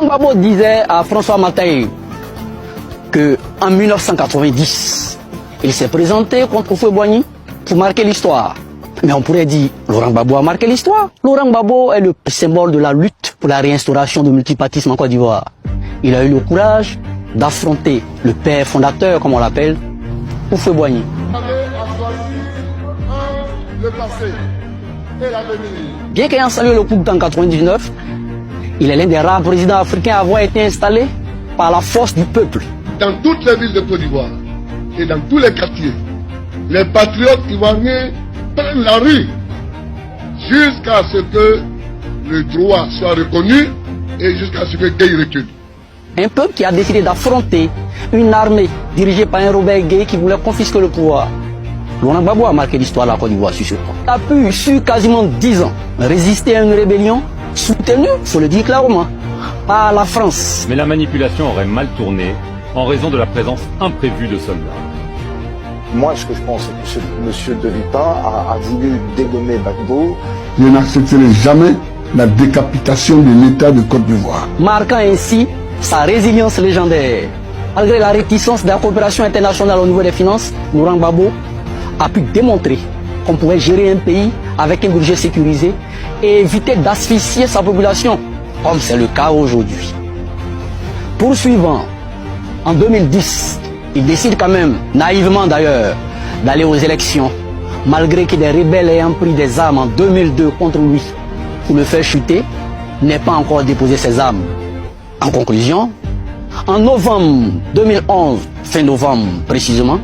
Gbagbo disait à François Mataï qu'en 1990, il s'est présenté contre Houphouët-Boigny pour marquer l'histoire. Mais on pourrait dire, Laurent Gbagbo a marqué l'histoire. Laurent Gbagbo est le symbole de la lutte pour la réinstauration du multipartisme en Côte d'Ivoire. Il a eu le courage d'affronter le père fondateur, comme on l'appelle, Houphouët-Boigny. Bien qu'ayant salué le coup d'État en 1999, il est l'un des rares présidents africains à avoir été installé par la force du peuple. Dans toutes les villes de Côte d'Ivoire et dans tous les quartiers, les patriotes ivoiriens prennent la rue jusqu'à ce que le droit soit reconnu et jusqu'à ce que Gueye recule. Un peuple qui a décidé d'affronter une armée dirigée par un Robert Gueye qui voulait confisquer le pouvoir. Laurent Gbagbo a marqué l'histoire de la Côte d'Ivoire sur ce point. Il a pu, sur quasiment 10 ans, résister à une rébellion soutenue, il faut le dire clairement, par la France. Mais la manipulation aurait mal tourné en raison de la présence imprévue de soldats. Moi, ce que je pense, c'est que M. De Villepin a voulu dégommer Gbagbo. Je n'accepterai jamais la décapitation de l'État de Côte d'Ivoire. Marquant ainsi sa résilience légendaire. Malgré la réticence de la coopération internationale au niveau des finances, Laurent Gbagbo a pu démontrer qu'on pouvait gérer un pays avec un budget sécurisé et éviter d'asphyxier sa population, comme c'est le cas aujourd'hui. Poursuivant, en 2010, il décide quand même, naïvement d'ailleurs, d'aller aux élections, malgré que des rebelles ayant pris des armes en 2002 contre lui pour le faire chuter, n'ait pas encore déposé ses armes. En conclusion, en novembre 2011, fin novembre précisément,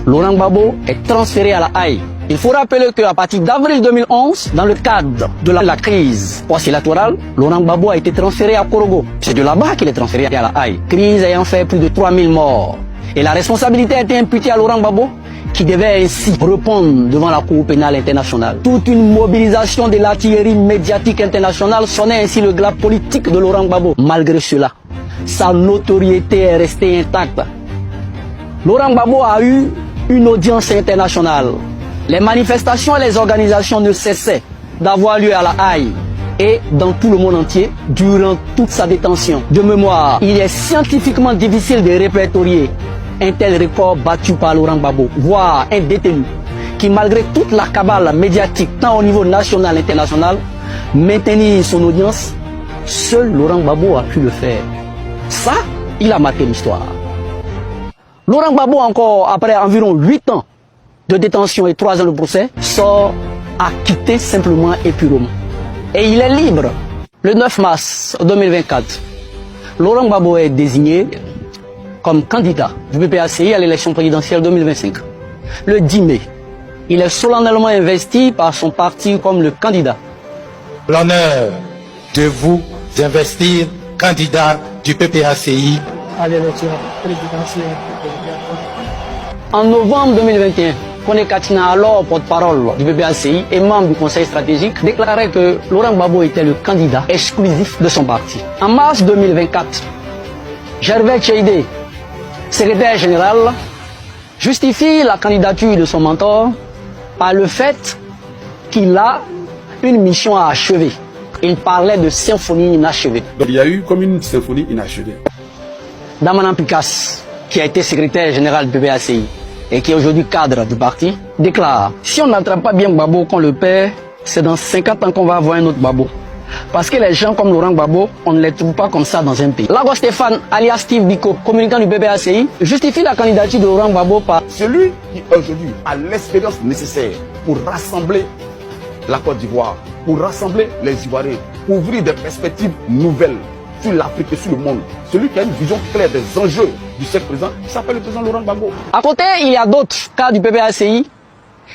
Laurent Gbagbo est transféré à la Haye. Il faut rappeler qu'à partir d'avril 2011, dans le cadre de la crise post-électorale, Laurent Gbagbo a été transféré à Korogo. C'est de là-bas qu'il est transféré à la Haye. Crise ayant fait plus de 3000 morts. Et la responsabilité a été imputée à Laurent Gbagbo, qui devait ainsi répondre devant la Cour pénale internationale. Toute une mobilisation de l'artillerie médiatique internationale sonnait ainsi le glas politique de Laurent Gbagbo. Malgré cela, sa notoriété est restée intacte. Laurent Gbagbo a eu une audience internationale. Les manifestations et les organisations ne cessaient d'avoir lieu à la Haye et dans tout le monde entier durant toute sa détention. De mémoire, il est scientifiquement difficile de répertorier un tel record battu par Laurent Gbagbo, voire un détenu qui, malgré toute la cabale médiatique, tant au niveau national qu'international, maintenir son audience, seul Laurent Gbagbo a pu le faire. Ça, il a marqué l'histoire. Laurent Gbagbo, encore après environ 8 ans de détention et 3 ans de procès, sort acquitté simplement et purement. Et il est libre. Le 9 mars 2024, Laurent Gbagbo est désigné comme candidat du PPACI à l'élection présidentielle 2025. Le 10 mai, il est solennellement investi par son parti comme le candidat. L'honneur de vous investir candidat du PPACI à l'élection présidentielle. En novembre 2021, Koné Katina, alors porte-parole du PPACI et membre du conseil stratégique, déclarait que Laurent Gbagbo était le candidat exclusif de son parti. En mars 2024, Gervais Tcheidé, secrétaire général, justifie la candidature de son mentor par le fait qu'il a une mission à achever. Il parlait de symphonie inachevée. Donc il y a eu comme une symphonie inachevée. Damanan Picasse, qui a été secrétaire général du PPACI et qui est aujourd'hui cadre du parti, déclare: si on n'attrape pas bien Gbagbo qu'on le perd, c'est dans 50 ans qu'on va avoir un autre Gbagbo. Parce que les gens comme Laurent Gbagbo, on ne les trouve pas comme ça dans un pays. Lago Stéphane, alias Steve Biko, communicant du PPACI, justifie la candidature de Laurent Gbagbo par celui qui aujourd'hui a l'expérience nécessaire pour rassembler la Côte d'Ivoire, pour rassembler les Ivoiriens, pour ouvrir des perspectives nouvelles sur l'Afrique et sur le monde. Celui qui a une vision claire des enjeux du siècle présent, il s'appelle le président Laurent Gbagbo. À côté, il y a d'autres cas du PPACI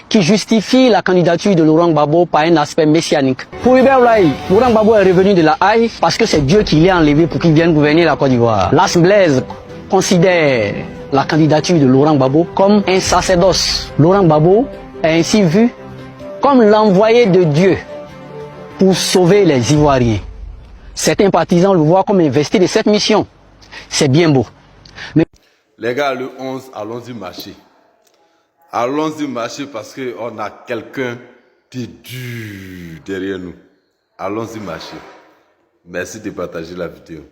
qui justifient la candidature de Laurent Gbagbo par un aspect messianique. Pour Hubert Oulaï, Laurent Gbagbo est revenu de la Haye parce que c'est Dieu qui l'ait enlevé pour qu'il vienne gouverner la Côte d'Ivoire. Las Blaise considère la candidature de Laurent Gbagbo comme un sacerdoce. Laurent Gbagbo est ainsi vu comme l'envoyé de Dieu pour sauver les Ivoiriens. Certains partisans le voient comme investi de cette mission. C'est bien beau. Mais... Les gars, le 11, allons-y marcher. Allons-y marcher parce qu'on a quelqu'un qui est dur derrière nous. Allons-y marcher. Merci de partager la vidéo.